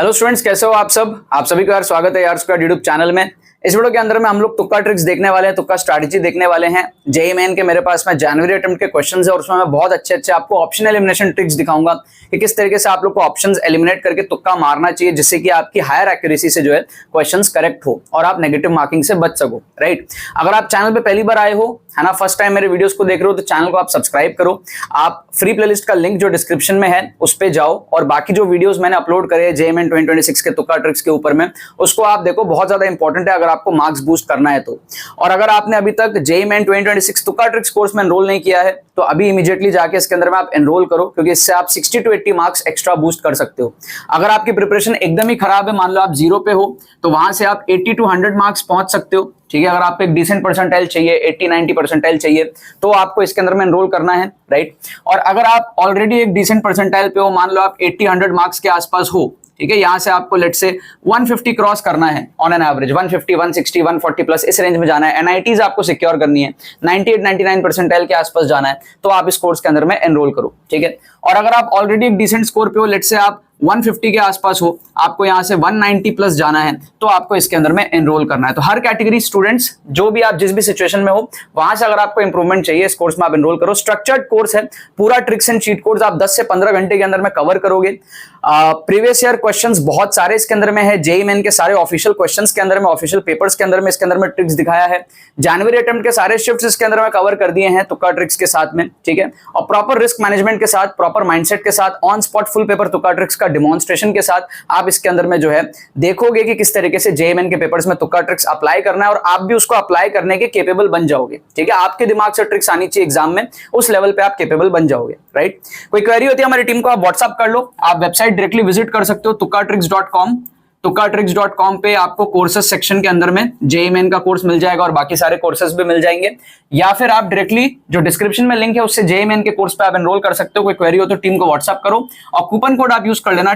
Hello students, कैसे हो आप सब। आप सभी का यार स्वागत है यार स्क्वायर यूट्यूब चैनल में। इस वीडियो के अंदर में हम लोग तुक्का ट्रिक्स देखने वाले हैं, तुक्का स्ट्रैटेजी देखने वाले हैं। जेईई मेन के मेरे पास में जनवरी अटेम्प्ट के क्वेश्चंस है और उसमें मैं बहुत अच्छे आपको ऑप्शन एलिमिनेशन ट्रिक्स दिखाऊंगा कि किस तरीके से आप लोग को ऑप्शंस एलिमिनेट करके तुक्का मारना चाहिए, जिससे कि आपकी हायर एक्यूरेसी से जो है क्वेश्चंस करेक्ट हो और आप नेगेटिव मार्किंग से बच सको। राइट, अगर आप चैनल पे पहली बार आए हो है ना, फर्स्ट टाइम मेरे वीडियोस को देख रहे हो तो चैनल को आप सब्सक्राइब करो। आप फ्री प्लेलिस्ट का लिंक जो डिस्क्रिप्शन में है उस पे जाओ और बाकी जो वीडियोस मैंने अपलोड करे हैं जेईई मेन 2026 के तुक्का ट्रिक्स के ऊपर में, उसको आप देखो, बहुत ज्यादा इंपॉर्टेंट है अगर आपको मार्क्स बूस्ट करना है तो। और अगर आपने अभी तक जेईई मेन 2026 तुक्का ट्रिक्स कोर्स में एनरोल नहीं किया है तो अभी इमीडिएटली जाके इसके अंदर में आप एनरोल करो, क्योंकि इससे आप 60 to 80 मार्क्स एक्स्ट्रा बूस्ट कर सकते हो। अगर आपकी प्रिपरेशन एकदम ही खराब है, मान लो आप 0 पे हो, तो वहां से आप 80 to 100 मार्क्स पहुंच सकते हो। ठीक है, अगर आपको एक डिसेंट परसेंटाइल चाहिए, 80-90 परसेंटाइल चाहिए, तो आपको इसके अंदर में एनरोल करना है। राइट, और अगर आप ऑलरेडी एक डिसेंट परसेंटाइल पे हो, मान लो आप 80-100 मार्क्स के आसपास हो, ठीक है, यहां से आपको लेट से 150 क्रॉस करना है ऑन एन एवरेज, 150, 160, 140 प्लस इस रेंज में जाना है। एनआईटीज आपको सिक्योर करनी है, 98-99 परसेंटाइल के आसपास जाना है, तो आप इस कोर्स के अंदर में एनरोल करो। ठीक है, और अगर आप ऑलरेडी एक डिसेंट स्कोर पे हो, लेट से आप 150 के आसपास हो, आपको यहां से 190 प्लस जाना है, तो आपको इसके अंदर में एनरोल करना है। तो हर कैटेगरी स्टूडेंट्स, जो भी आप जिस भी सिचुएशन में हो, वहां से अगर आपको इंप्रूवमेंट चाहिए, इस कोर्स में आप एनरोल करो। स्ट्रक्चर्ड कोर्स है, पूरा ट्रिक्स एंड चीट कोर्स आप 10 से 15 घंटे के अंदर में कवर करोगे। प्रीवियस ईयर क्वेश्चंस बहुत सारे इसके अंदर में है, जेईई मेन के सारे ऑफिशियल क्वेश्चंस के अंदर में, ऑफिशियल पेपर्स के अंदर में इसके अंदर में ट्रिक्स दिखाया है। जनवरी अटेम्प्ट के सारे शिफ्ट्स इसके अंदर में कवर कर दिए हैं तुक्का ट्रिक्स के साथ में। ठीक है, और प्रॉपर रिस्क मैनेजमेंट के साथ, प्रॉपर माइंडसेट के साथ, ऑन स्पॉट फुल पेपर तुक्का ट्रिक्स का डिमॉन्स्ट्रेशन के साथ आप इसके अंदर में जो है देखोगे कि किस तरीके से जेईई मेन के पेपर्स में तुक्का ट्रिक्स अप्लाई करना है और आप भी उसको अप्लाई करने के केपेबल बन जाओगे। ठीक है, आपके दिमाग से ट्रिक्स आनी चाहिए एग्जाम में, उस लेवल पे आप केपेबल बन जाओगे। राइट, कोई क्वेरी होती है हमारी टीम को आप व्हाट्सएप कर लो, आप वेबसाइट डायरेक्टली विजिट कर सकते हो tukkatricks.com। tukkatricks.com पे आपको कोर्सेज सेक्शन के अंदर में जेईई मेन का कोर्स मिल जाएगा और बाकी सारे कोर्सेज भी मिल जाएंगे, या फिर आप डायरेक्टली जो डिस्क्रिप्शन में लिंक है उससे जेईई मेन के कोर्स पे आप एनरोल कर सकते हो। कोई क्वेरी हो तो टीम को व्हाट्सएप करो और कूपन कोड आप यूज कर लेना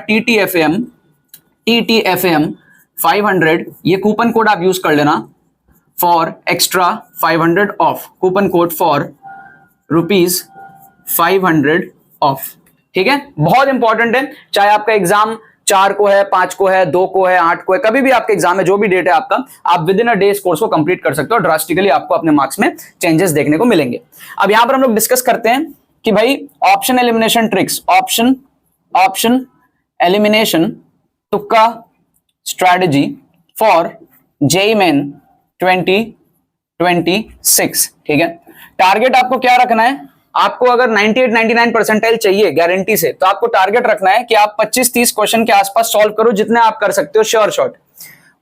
TTFAM 500, ये कूपन कोड आप यूज कर लेना for extra 500 of, coupon code for ₹500 of. ठीक है, बहुत इंपॉर्टेंट है, चाहे आपका एग्जाम 4 को है, 5 को है, 2 को है, 8 को है, कभी भी आपका एग्जाम है, जो भी डेट है आपका, आप विद इन अ डे इस कोर्स को कंप्लीट कर सकते हो। ड्रास्टिकली आपको अपने मार्क्स में चेंजेस देखने को मिलेंगे। अब यहां पर हम लोग डिस्कस करते हैं कि भाई option elimination tricks, option elimination तुक्का स्ट्रैटेजी फॉर जेईई मेन 2026। ठीक है, टारगेट आपको क्या रखना है, आपको अगर 98-99 परसेंटाइल चाहिए गारंटी से, तो आपको टारगेट रखना है कि आप 25-30 क्वेश्चन के आसपास सॉल्व करो, जितने आप कर सकते हो श्योर शॉट।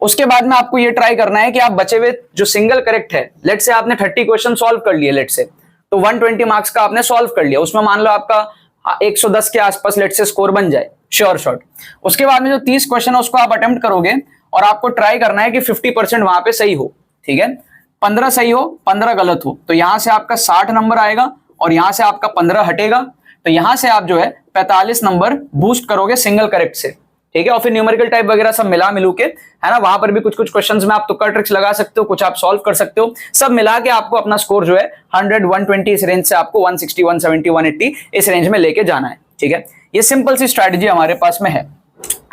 उसके बाद में आपको ये ट्राई करना है कि आप बचे हुए जो सिंगल करेक्ट है, लेट से आपने 30 क्वेश्चन सॉल्व कर लिए, लेट से तो 120 मार्क्स का आपने सॉल्व कर लिया, उसमें मान लो आपका 110 के आसपास लेट से स्कोर बन जाए श्योर शॉट। उसके बाद में जो 30 क्वेश्चन है उसको आप अटेम्प्ट करोगे और आपको ट्राई करना है कि 50% वहां पे सही हो। ठीक है, 15 सही हो, 15 गलत हो, तो यहां से आपका 60 नंबर आएगा और यहां से आपका 15 हटेगा, तो यहां से आप जो है 45 नंबर बूस्ट करोगे सिंगल करेक्ट से। ठीक है, और फिर न्यूमेरिकल टाइप वगैरह सब मिलू के है ना, वहां पर भी कुछ क्वेश्चंस में आप तुक्का ट्रिक्स लगा सकते हो, कुछ आप सॉल्व कर सकते हो, सब मिला के आपको अपना स्कोर जो है 100-120 इस रेंज से आपको 160, 170, 180 इस रेंज में लेके जाना है। ठीक है, ये सिंपल सी स्ट्रैटेजी हमारे पास में है।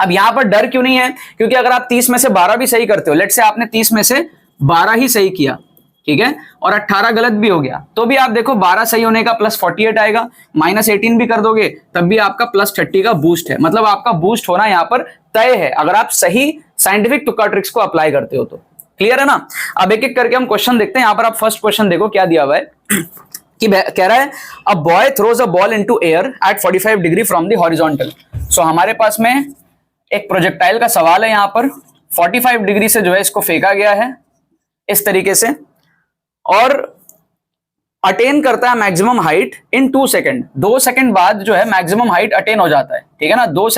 अब यहां पर डर क्यों नहीं है, क्योंकि अगर आप 30 में से 12 भी सही करते हो, लेट से आपने 30 में से 12 ही सही किया, ठीक है, और 18 गलत भी हो गया, तो भी आप देखो 12 सही होने का +48 आएगा, -18 भी कर दोगे तब भी आपका +30 का बूस्ट है। मतलब आपका बूस्ट होना यहाँ पर तय है अगर आप सही साइंटिफिक तुक्का ट्रिक्स को अप्लाई करते हो तो। क्लियर है ना। अब एक एक करके हम क्वेश्चन देखते हैं। यहाँ पर आप फर्स्ट क्वेश्चन देखो क्या दिया हुआ है कि कह रहा है a boy throws a ball into air at 45 degree from the horizontal. So हमारे पास में एक प्रोजेक्टाइल का सवाल है, यहाँ पर 45 डिग्री से जो है इसको फेंका गया है इस तरीके से और अटेन करता है maximum height in 2 second. 2 second बाद जो है मैक्सिमम हाइट अटेन हो जाता है। ठीक है ना, 2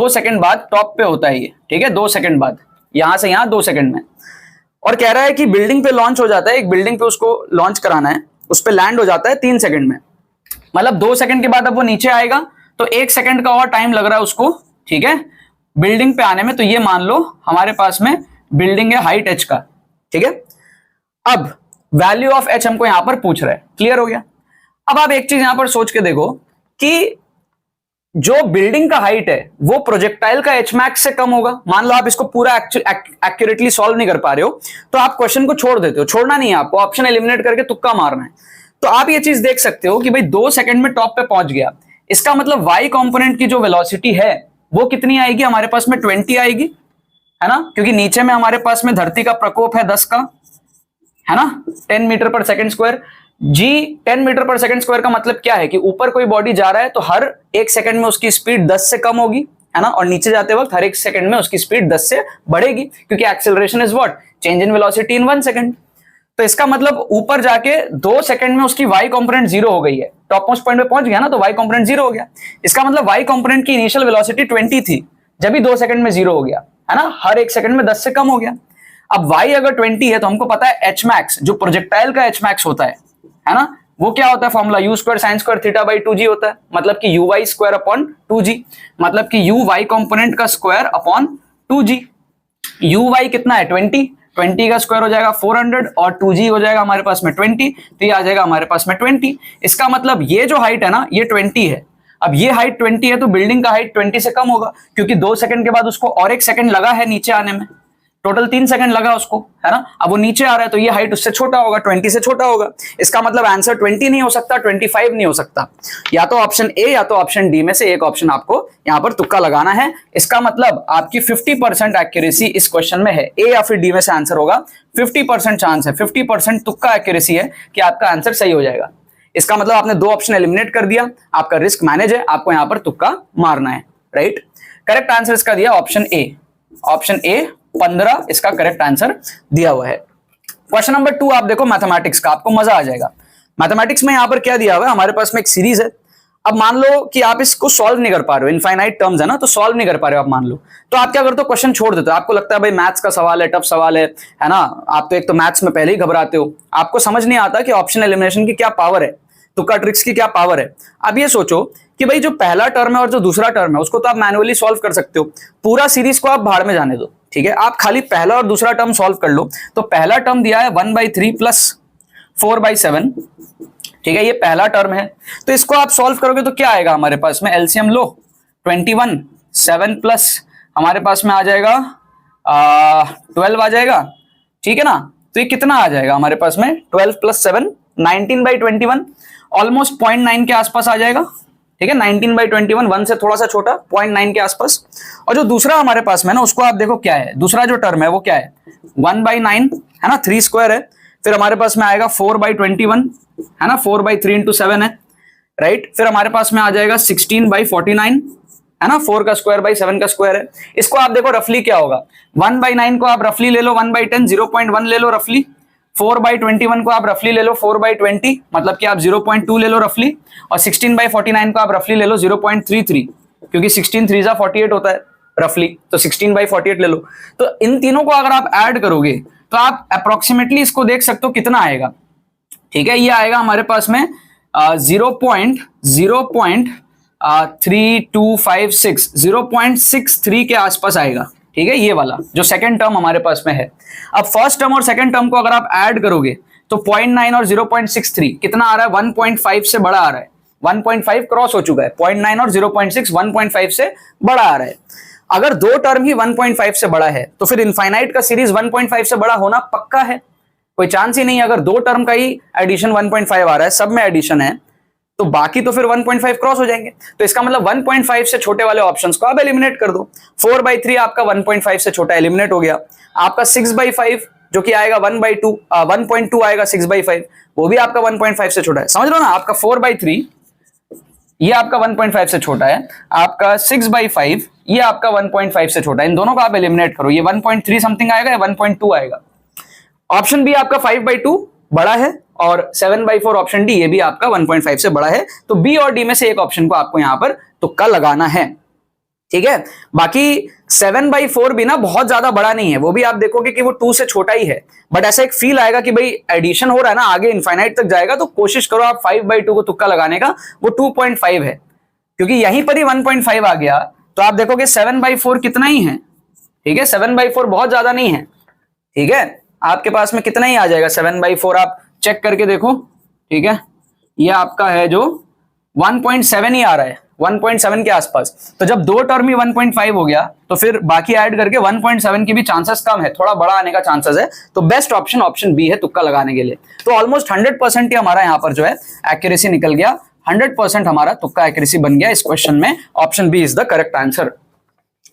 सेकेंड बाद टॉप पे होता है ये। ठीक है, 2 सेकेंड बाद, यहां से यहां 2 सेकेंड में। और कह रहा है कि बिल्डिंग पे लॉन्च हो जाता है, एक बिल्डिंग पे उसको लॉन्च कराना है, उस पे लैंड हो जाता है 3 सेकेंड में। मतलब 2 सेकेंड के बाद अब वो नीचे आएगा तो 1 सेकेंड का और टाइम लग रहा है उसको। ठीक है, बिल्डिंग पे आने में। तो ये मान लो हमारे पास में बिल्डिंग है हाइट h का। ठीक है, अब वैल्यू ऑफ h हमको यहां पर पूछ रहा है। क्लियर हो गया। अब आप एक चीज यहां पर सोच के देखो कि जो बिल्डिंग का हाइट है वो प्रोजेक्टाइल का एच मैक्स से कम होगा। मान लो आप इसको पूरा एक्यूरेटली सॉल्व नहीं कर पा रहे हो तो आप क्वेश्चन को छोड़ देते हो, छोड़ना नहीं है आपको, ऑप्शन एलिमिनेट करके तुक्का मारना है। तो आप ये चीज देख सकते हो कि भाई 2 सेकंड में टॉप पे पहुंच गया, इसका मतलब वाई कंपोनेंट की जो वेलोसिटी है वो कितनी आएगी हमारे पास में 20 आएगी, है ना, क्योंकि नीचे में हमारे पास में धरती का प्रकोप है 10 का, है ना, 10 मीटर पर सेकंड स्क्वायर। जी 10 मीटर पर सेकंड स्क्वायर का मतलब क्या है कि ऊपर कोई बॉडी जा रहा है तो हर 1 सेकंड में उसकी स्पीड 10 से कम होगी, है ना, और नीचे जाते वक्त हर 1 सेकंड में उसकी स्पीड 10 से बढ़ेगी, क्योंकि acceleration is what, change in velocity in 1 second. तो इसका मतलब ऊपर जाके 2 सेकंड में उसकी वाई कंपोनेंट 0 हो गई है, टॉप मोस्ट पॉइंट पे पहुंच गया ना, तो वाई कंपोनेंट 0 हो गया। इसका मतलब वाई कंपोनेंट की इनिशियल वेलोसिटी 20 थी, जब भी 2 सेकंड में 0 हो गया, है ना, हर 1 सेकंड में 10 से कम हो गया। अब y अगर 20 है तो हमको पता है एच मैक्स, जो प्रोजेक्टाइल का एच मैक्स होता है ना, वो क्या होता है formula, you square sine square theta by 2g होता है, मतलब कि u Y square upon 2g, मतलब कि यू वाई कंपोनेंट का square upon 2g। U y कितना है 20 का स्क्वायर हो जाएगा 400 और 2g हो जाएगा हमारे पास में 20, तो ये आ जाएगा हमारे पास में 20। इसका मतलब ये जो हाइट है ना ये 20 है। अब ये हाइट 20 है तो बिल्डिंग का हाइट 20 से कम होगा, क्योंकि 2 सेकंड के बाद उसको और 1 सेकंड लगा है नीचे आने में, टोटल 3 सेकंड लगा उसको, है ना। अब वो नीचे आ रहा है तो ये हाइट उससे छोटा होगा, 20 से छोटा होगा। इसका मतलब आंसर 20 नहीं हो सकता, 25 नहीं हो सकता, या तो ऑप्शन ए या तो ऑप्शन डी में से एक ऑप्शन आपको यहां पर तुक्का लगाना है। इसका मतलब आपकी 50% एक्यूरेसी इस क्वेश्चन में है, ए या फिर डी में से आंसर होगा। 50% चांस है, 50% तुक्का एक्यूरेसी है कि आपका आंसर सही हो जाएगा। इसका मतलब आपने 2 ऑप्शन एलिमिनेट कर दिया, आपका रिस्क मैनेज है, आपको यहां पर तुक्का मारना है, राइट। करेक्ट आंसर इसका दिया ऑप्शन ए, ऑप्शन ए 15 इसका करेक्ट आंसर दिया हुआ है। क्वेश्चन नंबर 2 आप देखो मैथमेटिक्स का, आपको मजा आ जाएगा। मैथमेटिक्स में यहां पर क्या दिया हुआ है, हमारे पास में एक सीरीज है। अब मान लो कि आप इसको सॉल्व नहीं कर पा रहे हो, इनफाइनाइट टर्म्स है ना, तो सॉल्व नहीं कर पा रहे हो आप, मान लो, तो आप क्या करते हो, क्वेश्चन छोड़ देते हो। आपको लगता है भाई मैथ्स का सवाल है, टफ सवाल है ना, आप तो एक तो मैथ्स में पहले ही घबराते हो, आपको समझ नहीं आता कि ऑप्शन एलिमिनेशन की क्या पावर है, तुक्का ट्रिक्स की क्या पावर है। अब ये सोचो कि भाई जो पहला टर्म है और जो दूसरा टर्म है उसको तो आप मैनुअली सॉल्व कर सकते हो, पूरा सीरीज को आप भाड़ में जाने दो, ठीक है, आप खाली पहला और दूसरा टर्म सॉल्व कर लो। तो पहला टर्म दिया है 1/3 प्लस 4/7, ठीक है, ये पहला टर्म है। तो इसको आप सॉल्व करोगे तो क्या आएगा हमारे पास में, एलसीएम लो 21, 7 प्लस हमारे पास में आ जाएगा 12 आ जाएगा, ठीक है ना। तो ये कितना आ जाएगा हमारे पास में, 12 प्लस 7 19/21, ऑलमोस्ट 0.9 के आसपास आ जाएगा, ठीक है, 19/21, 1 से थोड़ा सा छोटा, 0.9 के आसपास। और जो दूसरा हमारे पास में ना उसको आप देखो क्या है, दूसरा जो टर्म है वो क्या है, 1/9 है ना, 3 स्क्वायर है, फिर हमारे पास में आएगा 4/21 है ना, 4/3 × 7 है, राइट। फिर हमारे पास में आ जाएगा 16/49 है ना, 4 का स्क्वायर बाई 7 का स्क्वायर है। इसको आप देखो रफली क्या होगा, 1/9 को आप रफली ले लो 1/10, 0.1 ले लो रफली, 4/21 को आप रफली ले लो 4/20, मतलब कि आप 0.2 ले लो रफली, और 16/49 को आप रफली ले लो 0.33, क्योंकि 16 3 48 होता है रफली, तो 16/48 ले लो। तो इन तीनों को अगर आप ऐड करोगे तो आप अप्रोक्सीमेटली इसको देख सकते हो कितना आएगा, ठीक है, ये आएगा हमारे पास में 0.3256 के आसपास आएगा, ठीक है, ये वाला जो सेकंड टर्म हमारे पास में है। अब फर्स्ट टर्म और सेकंड टर्म को अगर आप ऐड करोगे तो 0.9 और 0.63 कितना आ रहा है, 1.5 से बड़ा आ रहा है, 1.5 क्रॉस हो चुका है, 0.9 और 0.6 1.5 से बड़ा आ रहा है। अगर दो टर्म ही 1.5 से बड़ा है तो फिर इनफाइनाइट का सीरीज 1.5 से बड़ा होना पक्का है, कोई चांस ही नहीं। अगर दो टर्म का ही एडिशन 1.5 आ रहा है, सब में एडिशन है, तो बाकी तो फिर 1.5 क्रॉस हो जाएंगे। तो इसका मतलब 1.5 से छोटे वाले ऑप्शंस को आप एलिमिनेट कर दो। 4/3 आपका 1.5 से छोटा एलिमिनेट हो गया। आपका 6/5 जो कि आएगा 1.2 आएगा 6/5, वो भी आपका 1.5 से छोटा है, समझ लो ना। आपका 4/3 ये आपका 1.5 से छोटा है, आपका 6/5 ये आपका 1.5 से छोटा है। इन दोनों को आप एलिमिनेट करो, ये 1.3 समथिंग आएगा या 1.2 आएगा। ऑप्शन बी आपका 5/2 बड़ा है, और 7/4 ऑप्शन डी ये भी आपका 1.5 से बड़ा है। तो बी और डी में से एक ऑप्शन को आपको यहां पर तुक्का लगाना है, ठीक है। बाकी 7/4 भी ना बहुत ज्यादा बड़ा नहीं है, वो भी आप देखोगे कि वो 2 से छोटा ही है, बट ऐसा एक फील आएगा कि भाई एडिशन हो रहा है ना, आगे इनफाइनाइट तक जाएगा, तो कोशिश करो आप 5/2 को तुक्का लगाने का। वो 2.5 है, क्योंकि यहीं पर ही 1.5 आ गया, तो आप देखोगे 7/4 कितना ही है, ठीक है, 7/4 बहुत ज्यादा नहीं है, ठीक है। आपके पास में कितना ही आ जाएगा 7/4, आप चेक करके देखो, ठीक है, ये आपका है जो 1.7 ही आ रहा है, 1.7 के आसपास। तो जब दो टर्म ही 1.5 हो गया तो फिर बाकी ऐड करके 1.7 की भी चांसेस कम है, थोड़ा बड़ा आने का चांसेस है। तो बेस्ट ऑप्शन ऑप्शन बी है तुक्का लगाने के लिए। तो ऑलमोस्ट 100% ही हमारा यहाँ पर जो है एक्यूरेसी निकल गया, 100% हमारा तुक्का एक्यूरेसी बन गया इस क्वेश्चन में। Option b is the correct answer.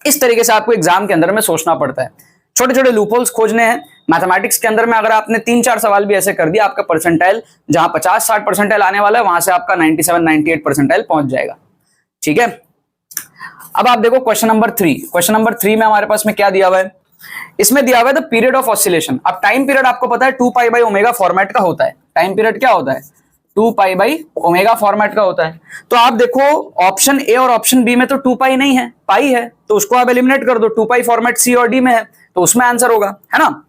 इस तरीके से आपको एग्जाम के अंदर में सोचना पड़ता है, छोटे छोटे लूपहोल्स खोजने हैं। मैथमेटिक्स के अंदर में अगर आपने 3-4 सवाल भी ऐसे कर दिया, आपका परसेंटाइल जहां 50-60 परसेंटाइल आने वाला है वहां से आपका 97-98 परसेंटाइल पहुंच जाएगा। ठीक है, अब आप देखो क्वेश्चन नंबर 3। क्वेश्चन नंबर 3 में हमारे पास में क्या दिया हुआ है, इसमें दिया हुआ है द पीरियड ऑफ ऑसिलेशन। अब टाइम पीरियड आपको पता है 2π/ω फॉर्मेट का होता है। टाइम पीरियड क्या होता है, 2π/ω फॉर्मेट का होता है। तो आप देखो ऑप्शन ए और ऑप्शन बी में तो 2π नहीं है, पाई है, तो उसको आप एलिमिनेट कर दो। 2π फॉर्मेट सी और डी में है तो उसमें आंसर होगा, है ना।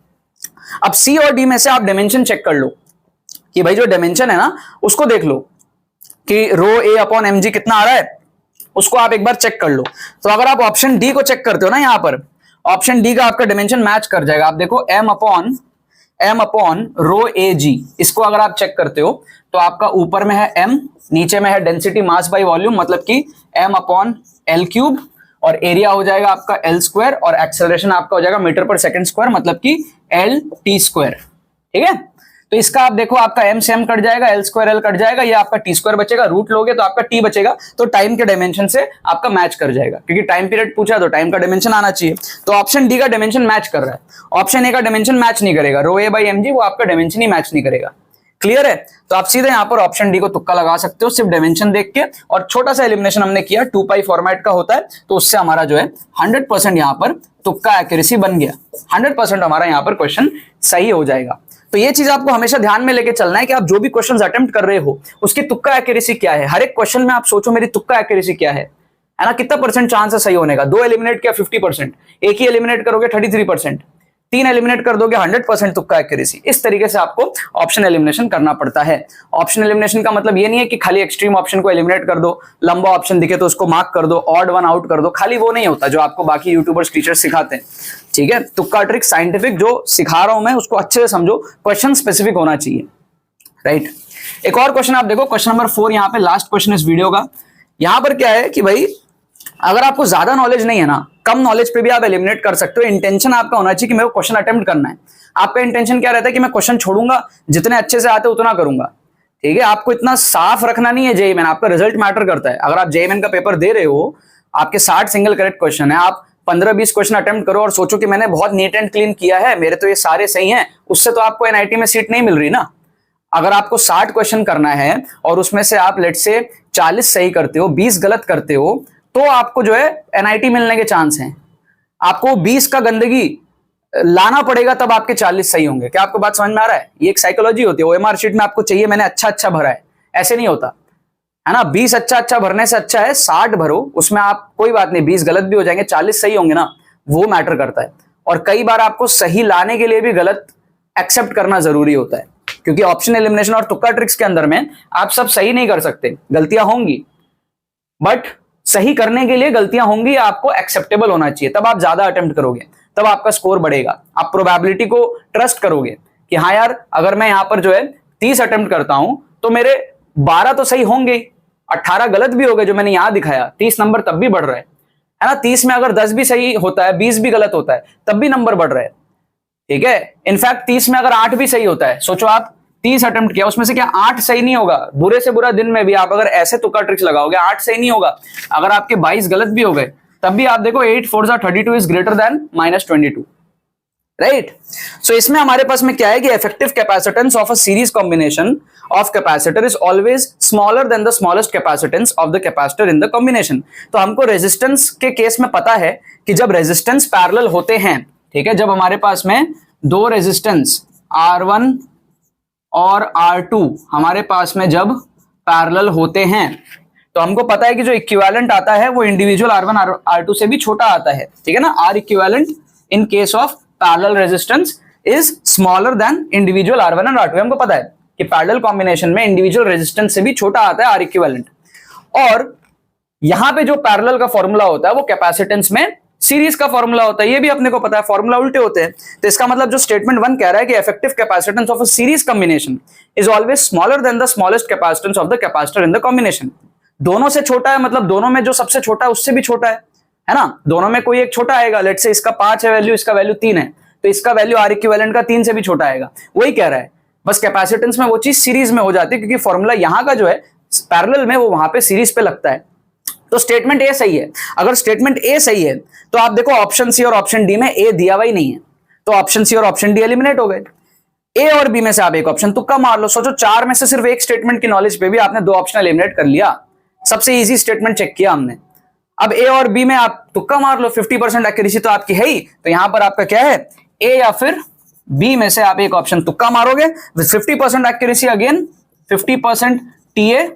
अब सी और डी में से आप डायमेंशन चेक कर लो कि भाई जो डायमेंशन है ना उसको देख लो कि रो A/mg कितना आ रहा है, उसको आप एक बार चेक कर लो। तो अगर आप ऑप्शन डी को चेक करते हो ना, यहां पर ऑप्शन डी का आपका डायमेंशन मैच कर जाएगा। आप देखो m अपॉन रो AG, इसको अगर आप चेक करते हो तो आपका ऊपर में है m, नीचे में है डेंसिटी मास बाई वॉल्यूम, मतलब कि m/L3, और एरिया हो जाएगा आपका L2, और एक्सेलरेशन आपका हो जाएगा मीटर पर सेकंड स्क्वायर, मतलब कि LT²। ठीक है, तो इसका आप देखो आपका m से m कट जाएगा, L2 L कट जाएगा, ये आपका T² बचेगा, रूट लोगे तो आपका T बचेगा। तो टाइम के डायमेंशन से आपका मैच कर जाएगा, क्योंकि टाइम पीरियड पूछा तो टाइम का डायमेंशन आना चाहिए। तो ऑप्शन डी का डायमेंशन मैच कर रहा है, ऑप्शन ए का डायमेंशन मैच नहीं करेगा। रो A/mg वो आपका डायमेंशन ही मैच नहीं करेगा। क्लियर है, तो आप सीधे यहां पर ऑप्शन डी को तुक्का लगा सकते हो सिर्फ डायमेंशन देख के। और छोटा सा एलिमिनेशन हमने किया, 2π फॉर्मेट का होता है, तो उससे हमारा जो है 100% यहां पर तुक्का एक्यूरेसी बन गया। 100% हमारा यहां पर क्वेश्चन सही हो जाएगा। तो ये चीज आपको हमेशा ध्यान में लेके चलना है कि आप जो भी क्वेश्चंस अटेम्प्ट कर रहे हो उसकी तुक्का एक्यूरेसी क्या है। हर एक क्वेश्चन में आप सोचो मेरी तुक्का एक्यूरेसी क्या है ना, कितना परसेंट चांस है सही होने का। 2 एलिमिनेट किया 50%, एक ही एलिमिनेट करोगे 33%, 3 एलिमिनेट कर दोगे 100% तुक्का एक्यूरेसी। इस तरीके से आपको ऑप्शन एलिमिनेशन करना पड़ता है। ऑप्शन एलिमिनेशन का मतलब ये नहीं है कि खाली एक्सट्रीम ऑप्शन को एलिमिनेट कर दो, लंबा ऑप्शन दिखे तो उसको मार्क कर दो, ऑड वन आउट कर दो, खाली वो नहीं होता जो आपको बाकी यूट्यूबर्स टीचर्स सिखाते हैं। ठीक है, तुक्का ट्रिक साइंटिफिक जो सिखा रहा हूं मैं उसको अच्छे से समझो, क्वेश्चन स्पेसिफिक होना चाहिए। राइट, एक और क्वेश्चन आप देखो, क्वेश्चन नंबर 4, यहाँ पे लास्ट क्वेश्चन इस वीडियो का। यहां पर क्या है कि भाई अगर आपको ज्यादा नॉलेज नहीं है ना, कम नॉलेज पे भी आप एलिमिनेट कर सकते हो। इंटेंशन आपका होना चाहिए कि मेरे को क्वेश्चन अटेम्प्ट करना है। आपका इंटेंशन क्या रहता है कि मैं क्वेश्चन छोड़ूंगा, जितने अच्छे से आते उतना करूंगा। ठीक है, आपको इतना साफ रखना नहीं है जेईई मेन, आपका रिजल्ट मैटर करता है। अगर आप जेईई मेन का पेपर दे रहे हो, आपके 60 सिंगल करेक्ट क्वेश्चन है, आप 15-20 क्वेश्चन अटेम्प्ट करो और सोचो कि मैंने बहुत नीट एंड क्लीन किया है, मेरे तो ये सारे सही हैं, उससे तो आपको एनआईटी में सीट नहीं मिल रही ना। अगर आपको 60 क्वेश्चन करना है और उसमें से आप लेट से 40 सही करते हो, 20 गलत करते हो, तो आपको जो है एनआईटी मिलने के चांस हैं। आपको 20 का गंदगी लाना पड़ेगा तब आपके 40 सही होंगे। क्या आपको बात समझ में आ रहा है? ये एक साइकोलॉजी होती है। ओएमआर शीट में आपको चाहिए मैंने अच्छा भरा है, ऐसे नहीं होता है ना। 20 अच्छा भरने से अच्छा है 60 भरो, उसमें आप कोई बात नहीं 20 गलत भी हो जाएंगे, 40 सही होंगे ना, वो मैटर करता है। और कई बार आपको सही लाने के लिए भी गलत एक्सेप्ट करना जरूरी होता है, क्योंकि ऑप्शन एलिमिनेशन और तुक्का ट्रिक्स के अंदर में आप सब सही नहीं कर सकते, गलतियां होंगी, बट सही करने के लिए गलतियां होंगी, आपको एक्सेप्टेबल होना चाहिए, तब आप ज्यादा अटेम्प्ट करोगे, तब आपका स्कोर बढ़ेगा। आप प्रोबेबिलिटी को ट्रस्ट करोगे कि हाँ यार अगर मैं यहां पर जो है 30 अटेम्प्ट करता हूं तो मेरे 12 तो सही होंगे, 18 गलत भी हो गए जो मैंने यहां दिखाया, 30 नंबर तब भी बढ़ रहा है ना। 30 में अगर 10 भी सही होता है, 20 भी गलत होता है, तब भी नंबर बढ़ रहा है। ठीक है, इनफैक्ट 30 में अगर 8 भी सही होता है, सोचो आप 30 अटेम्प्ट किया, उसमें से क्या 8 सही नहीं होगा? बुरे से बुरा दिन में भी आप अगर ऐसे तुक्का ट्रिक्स लगाओगे 8 सही नहीं होगा। अगर आपके 22 गलत भी हो गए तब भी आप देखो 8 4 32 इज ग्रेटर देन -22, राइट। सो इसमें हमारे पास में क्या है कि effective capacitance of a series combination of capacitor is always smaller than the smallest capacitance of the capacitor in the combination. तो हमको रेजिस्टेंस के केस में पता है कि जब रेजिस्टेंस पैरेलल होते हैं, ठीक है, जब हमारे पास में दो रेजिस्टेंस R1 और R2 हमारे पास में जब पैरेलल होते हैं, तो हमको पता है कि जो इक्विवेलेंट आता है वो इंडिविजुअल R1 R2 से भी छोटा आता है। ठीक है ना, R equivalent in case of parallel resistance is smaller than individual R1 और R2। हमको पता है कि पैरेलल कॉम्बिनेशन में इंडिविजुअल रेजिस्टेंस से भी छोटा आता है R इक्विवेलेंट। और यहां पे जो पैरेलल का फॉर्मूला होता है वो कैपेसिटेंस में सीरीज का फॉर्मूला होता है, ये भी अपने को पता है, फॉर्मूला उल्टे होते हैं। तो इसका मतलब जो स्टेटमेंट 1 कह रहा है कि effective capacitance of a series combination is always smaller than the smallest capacitance of the capacitor in the combination. दोनों से छोटा है मतलब दोनों में जो सबसे छोटा है उससे भी छोटा है ना। दोनों में कोई एक छोटा आएगा, लेट्स से इसका 5 है वैल्यू, इसका वैल्यू 3 है, तो इसका वैल्यू आर इक्विवेलेंट का 3 से भी छोटा आएगा। वही कह रहा है, बस कैपेसिटेंस में वो चीज सीरीज में हो जाती है, क्योंकि फॉर्मूला यहां का जो है पैरेलल में वो वहां पे सीरीज पे लगता है। तो स्टेटमेंट ए सही है। अगर स्टेटमेंट ए सही है तो आप देखो ऑप्शन सी और ऑप्शन डी में ए दिया हुआ ही नहीं है, तो ऑप्शन सी और ऑप्शन डी एलिमिनेट हो गए। ए और बी में से आप एक ऑप्शन तुक्का मार लो। सोचो 4 में से सिर्फ एक स्टेटमेंट की नॉलेज पे भी आपने 2 ऑप्शन एलिमिनेट कर लिया। सबसे इजी स्टेटमेंट चेक किया हमने। अब ए और बी में आप तुक्का मार लो, 50% एक्यूरेसी तो आपकी है ही, तो यहां पर आपका क्या है, ए या फिर बी में से आप एक ऑप्शन तुक्का मारोगे with 50% accuracy, again 50% TA.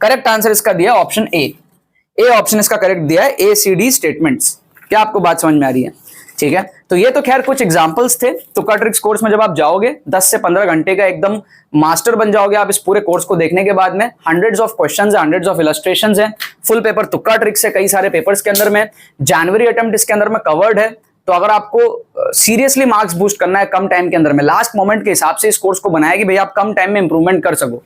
Correct answer इसका दिया ऑप्शन ए ऑप्शन इसका करेक्ट दिया है, ए सी डी स्टेटमेंट्स। क्या आपको बात समझ में आ रही है? ठीक है, तो ये तो खैर कुछ एग्जांपल्स थे। तुक्का ट्रिक्स कोर्स में जब आप जाओगे 10 से 15 घंटे का एकदम मास्टर बन जाओगे आप इस पूरे कोर्स को देखने के बाद में। हंड्रेड्स ऑफ क्वेश्चंस है, हंड्रेड्स ऑफ इलस्ट्रेशंस है, फुल पेपर तुक्का ट्रिक्स है, कई सारे पेपर्स के अंदर में। जनवरी अटेम्प्ट इसके अंदर में कवर्ड है। तो अगर आपको सीरियसली मार्क्स बूस्ट करना है कम टाइम के अंदर में, लास्ट मोमेंट के हिसाब से इस कोर्स को बनाया कि भाई आप कम टाइम में इंप्रूवमेंट कर सको,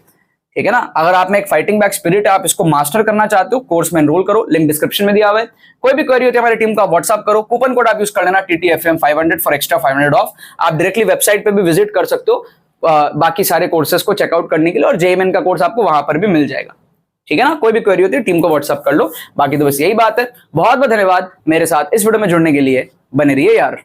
ठीक है ना। अगर आप में एक फाइटिंग बैक स्पिरिट है, आप इसको मास्टर करना चाहते हो, कोर्स में एनरोल करो, लिंक डिस्क्रिप्शन में दिया हुआ है। कोई भी क्वेरी होती है हमारी टीम का व्हाट्सअप करो, कूपन कोड आप यूज कर लेना TTFM 500 फॉर एक्स्ट्रा 500 ऑफ। आप डायरेक्टली वेबसाइट पे भी विजिट कर सकते हो बाकी सारे कोर्सेज को चेकआउट करने के लिए, और JMN का कोर्स आपको वहां पर भी मिल जाएगा, ठीक है ना। कोई भी क्वेरी होती है टीम को व्हाट्सअप कर लो। बाकी तो बस यही बात है। बहुत बहुत धन्यवाद मेरे साथ इस वीडियो में जुड़ने के लिए। बने रहिए यार।